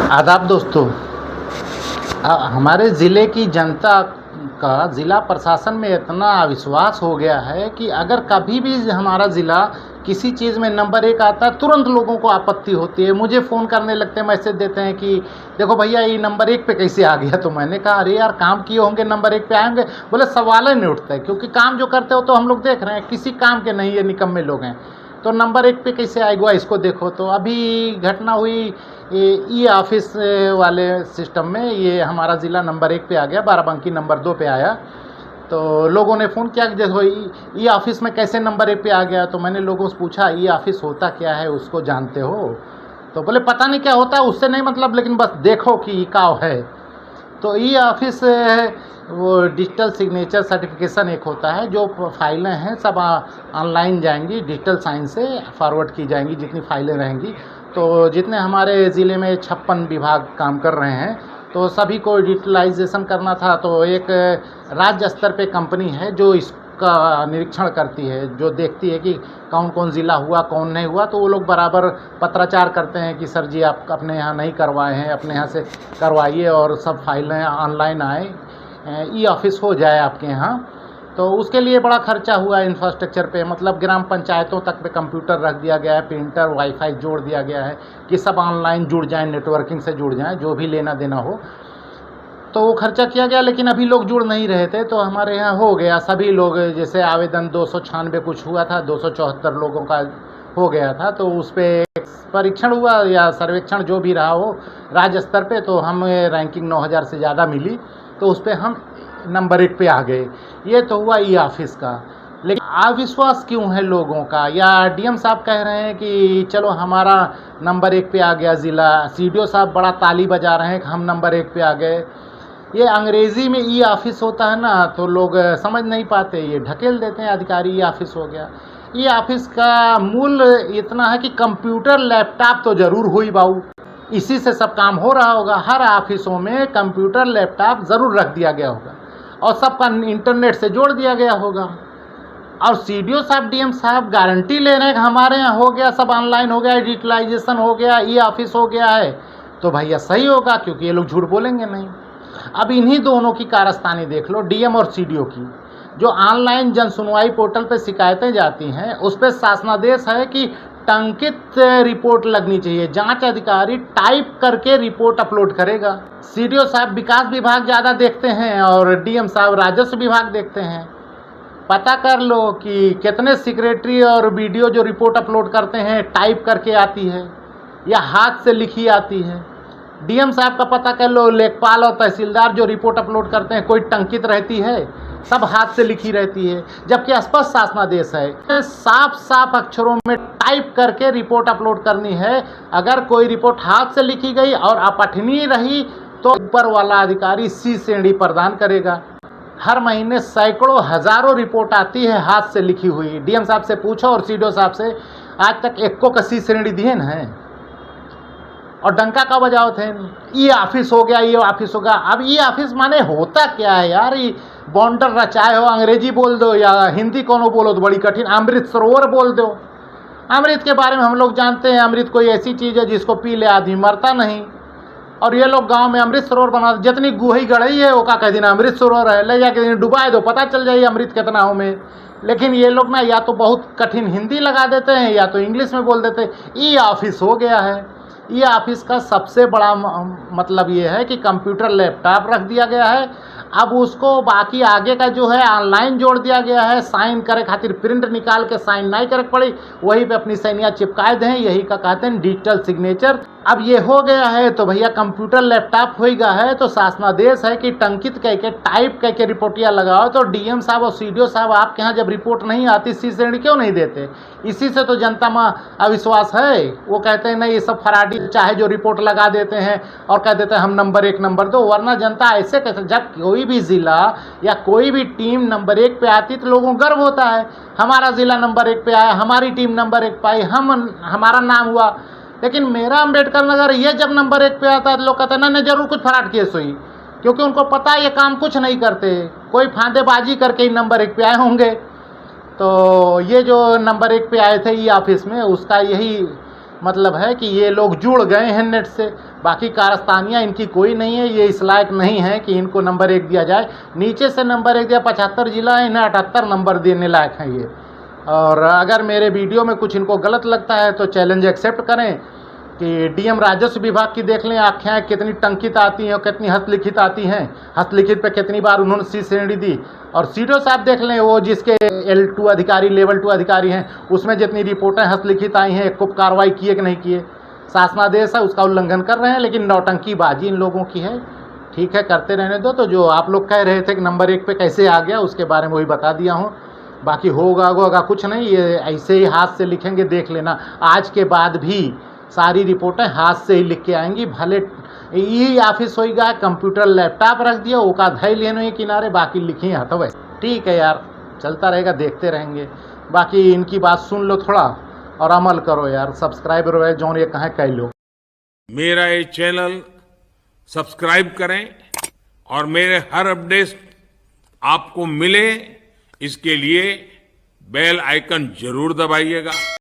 आदाब दोस्तों। हमारे ज़िले की जनता का ज़िला प्रशासन में इतना अविश्वास हो गया है कि अगर कभी भी हमारा ज़िला किसी चीज़ में नंबर 1 आता है, तुरंत लोगों को आपत्ति होती है। मुझे फ़ोन करने लगते हैं, मैसेज देते हैं कि देखो भैया ये नंबर 1 पे कैसे आ गया। तो मैंने कहा अरे यार, काम किए होंगे नहीं 1 पे आएंगे। बोले सवाल ही नहीं उठता है, क्योंकि काम जो करते हो तो हम लोग देख रहे हैं, किसी काम के नहीं, ये निकम्मे लोग हैं। तो नंबर 1 पे कैसे आएगा, इसको देखो। तो अभी घटना हुई ई ऑफिस वाले सिस्टम में, ये हमारा ज़िला नंबर 1 पे आ गया, बाराबंकी नंबर 2 पे आया। तो लोगों ने फ़ोन किया कि देखो ई ऑफिस में कैसे नंबर 1 पे आ गया। तो मैंने लोगों से पूछा ई ऑफिस होता क्या है, उसको जानते हो? तो बोले पता नहीं क्या होता है, उससे नहीं मतलब, लेकिन बस देखो कि ई काव है। तो ई ऑफिस वो डिजिटल सिग्नेचर सर्टिफिकेशन एक होता है, जो फाइलें हैं सब ऑनलाइन जाएंगी, डिजिटल साइन से फॉरवर्ड की जाएंगी जितनी फाइलें रहेंगी। तो जितने हमारे ज़िले में 56 विभाग काम कर रहे हैं, तो सभी को डिजिटलाइजेशन करना था। तो एक राज्य स्तर पे कंपनी है जो इसका निरीक्षण करती है, जो देखती है कि कौन कौन ज़िला हुआ, कौन नहीं हुआ। तो वो लोग बराबर पत्राचार करते हैं कि सर जी आप अपने यहाँ नहीं करवाए हैं, अपने यहाँ से करवाइए और सब फाइलें ऑनलाइन आए, ई ऑफिस हो जाए आपके यहाँ। तो उसके लिए बड़ा खर्चा हुआ इंफ्रास्ट्रक्चर पे, मतलब ग्राम पंचायतों तक पे कंप्यूटर रख दिया गया है, प्रिंटर, वाईफाई जोड़ दिया गया है कि सब ऑनलाइन जुड़ जाएं, नेटवर्किंग से जुड़ जाएं, जो भी लेना देना हो। तो वो खर्चा किया गया, लेकिन अभी लोग जुड़ नहीं रहे थे। तो हमारे यहाँ हो गया, सभी लोग, जैसे आवेदन 296 कुछ हुआ था, 274 लोगों का हो गया था। तो उस पर परीक्षण हुआ या सर्वेक्षण जो भी रहा हो राज्य स्तर पे, तो हमें रैंकिंग 9000 से ज़्यादा मिली। तो उस पर हम नंबर 1 पे आ गए। ये तो हुआ ई ऑफिस का। लेकिन अविश्वास क्यों है लोगों का? या डीएम साहब कह रहे हैं कि चलो हमारा नंबर 1 पे आ गया ज़िला, सीडीओ साहब बड़ा ताली बजा रहे हैं कि हम नंबर 1 पे आ गए। ये अंग्रेज़ी में ई ऑफिस होता है ना, तो लोग समझ नहीं पाते, ये ढकेल देते हैं अधिकारी ई ऑफिस हो गया। ई ऑफिस का मूल इतना है कि कंप्यूटर लैपटॉप तो ज़रूर हुई बाऊ, इसी से सब काम हो रहा होगा। हर ऑफिसों में कंप्यूटर लैपटॉप ज़रूर रख दिया गया होगा और सबका इंटरनेट से जोड़ दिया गया होगा। और सीडीओ साहब, डीएम साहब गारंटी ले रहे हैं कि हमारे यहाँ हो गया, सब ऑनलाइन हो गया, डिजिटलाइजेशन हो गया, ई ऑफिस हो गया है। तो भैया सही होगा, क्योंकि ये लोग झूठ बोलेंगे नहीं। अब इन्हीं दोनों की कारस्तानी देख लो, डीएम और सीडीओ की। जो ऑनलाइन जन सुनवाई पोर्टल पे शिकायतें जाती हैं, उस पर शासनादेश है कि टंकित रिपोर्ट लगनी चाहिए, जांच अधिकारी टाइप करके रिपोर्ट अपलोड करेगा। सीडीओ साहब विकास विभाग ज़्यादा देखते हैं और डीएम साहब राजस्व विभाग देखते हैं। पता कर लो कि कितने सेक्रेटरी और वीडियो जो रिपोर्ट अपलोड करते हैं टाइप करके आती है या हाथ से लिखी आती है। डीएम साहब का पता कर लो, लेखपाल और तहसीलदार जो रिपोर्ट अपलोड करते हैं, कोई टंकित रहती है, सब हाथ से लिखी रहती है। जबकि स्पष्ट शासनादेश है, साफ साफ अक्षरों में टाइप करके रिपोर्ट अपलोड करनी है। अगर कोई रिपोर्ट हाथ से लिखी गई और अपठनीय रही तो ऊपर वाला अधिकारी सी श्रेणी प्रदान करेगा। हर महीने सैकड़ों हजारों रिपोर्ट आती है हाथ से लिखी हुई। डीएम साहब से पूछो और सीडीओ साहब से, आज तक एको का सी श्रेणी दिए न है। और डंका का बजाओ थे, ई ऑफिस हो गया, ये ऑफिस होगा। अब ई ऑफिस माने होता क्या है यार? ये बॉन्डर रचाए हो, अंग्रेजी बोल दो या हिंदी कोनो बोलो तो बड़ी कठिन, अमृत सरोवर बोल दो। अमृत के बारे में हम लोग जानते हैं, अमृत कोई ऐसी चीज़ है जिसको पी ले आदमी मरता नहीं। और ये लोग गांव में अमृत सरोवर बना, जितनी गुही गढ़ई है वो का कह देना अमृत सरोवर है, ले जाके डुबाए दो, पता चल जाइए अमृत कितना हो में। लेकिन ये लोग ना या तो बहुत कठिन हिंदी लगा देते हैं या तो इंग्लिश में बोल देते हैं। ई ऑफिस हो गया है। ई ऑफिस का सबसे बड़ा मतलब ये है कि कंप्यूटर लैपटॉप रख दिया गया है। अब उसको बाकी आगे का जो है ऑनलाइन जोड़ दिया गया है। साइन करे खातिर प्रिंट निकाल के साइन नहीं करे पड़ी, वहीं पे अपनी सैनिया चिपकाए दें, यही का कहते हैं डिजिटल सिग्नेचर। अब ये हो गया है तो भैया कंप्यूटर लैपटॉप हो गया है, तो शासनादेश है कि टंकित कह के टाइप कह के रिपोर्टिया लगाओ। तो डीएम साहब और सीडीओ साहब आपके यहाँ जब रिपोर्ट नहीं आती, सी श्रेणी क्यों नहीं देते? इसी से तो जनता में अविश्वास है। वो कहते हैं नहीं ये सब फराडी, चाहे जो रिपोर्ट लगा देते हैं और कह देते हैं हम नंबर 1 नंबर 2, वरना जनता ऐसे कैसे? जब कोई भी ज़िला या कोई भी टीम नंबर 1 पे आती तो लोगों को गर्व होता है, हमारा ज़िला नंबर 1 पे आया, हमारी टीम नंबर 1 पे आई, हमारा नाम हुआ। लेकिन मेरा अम्बेडकर नगर ये जब नंबर 1 पे आता है तो लोग कहते हैं ना जरूर कुछ फराड केस हुई, क्योंकि उनको पता है ये काम कुछ नहीं करते, कोई फांदेबाजी करके ही नंबर 1 पे आए होंगे। तो ये जो नंबर 1 पे आए थे ई ऑफिस में, उसका यही मतलब है कि ये लोग जुड़ गए हैं नेट से। बाकी कारस्तानियाँ इनकी कोई नहीं है, ये इस लायक नहीं है कि इनको नंबर 1 दिया जाए। नीचे से नंबर 1 दिया, 75 जिला है, इन्हें 78 नंबर देने लायक हैं ये। और अगर मेरे वीडियो में कुछ इनको गलत लगता है तो चैलेंज एक्सेप्ट करें कि डीएम राजस्व विभाग की देख लें आख्याएँ कितनी टंकित आती हैं और कितनी हस्तलिखित आती हैं। हस्तलिखित पे कितनी बार उन्होंने सी श्रेणी दी। और सीडो साहब देख लें, वो जिसके L2 अधिकारी, लेवल 2 अधिकारी हैं, उसमें जितनी रिपोर्टें हस्तलिखित आई हैं, एक कार्रवाई किए कि नहीं किए। शासनादेश है उसका उल्लंघन कर रहे हैं, लेकिन नौटंकीबाजी इन लोगों की है। ठीक है, करते रहने दो। तो जो आप लोग कह रहे थे कि नंबर 1 पे कैसे आ गया, उसके बारे में वही बता दिया हूँ। बाकी होगा कुछ नहीं, ये ऐसे ही हाथ से लिखेंगे, देख लेना। आज के बाद भी सारी रिपोर्टें हाथ से ही लिख के आएंगी। भले ई ऑफिस होगा, कंप्यूटर लैपटॉप रख दिया, वो का धै लेने किनारे, बाकी लिखी हटवे। ठीक है यार, चलता रहेगा, देखते रहेंगे। बाकी इनकी बात सुन लो थोड़ा और अमल करो यार। सब्सक्राइबर है जो ये कहें कह लो। मेरा ये चैनल सब्सक्राइब करें और मेरे हर अपडेट आपको मिले, इसके लिए बेल आइकन जरूर दबाइएगा।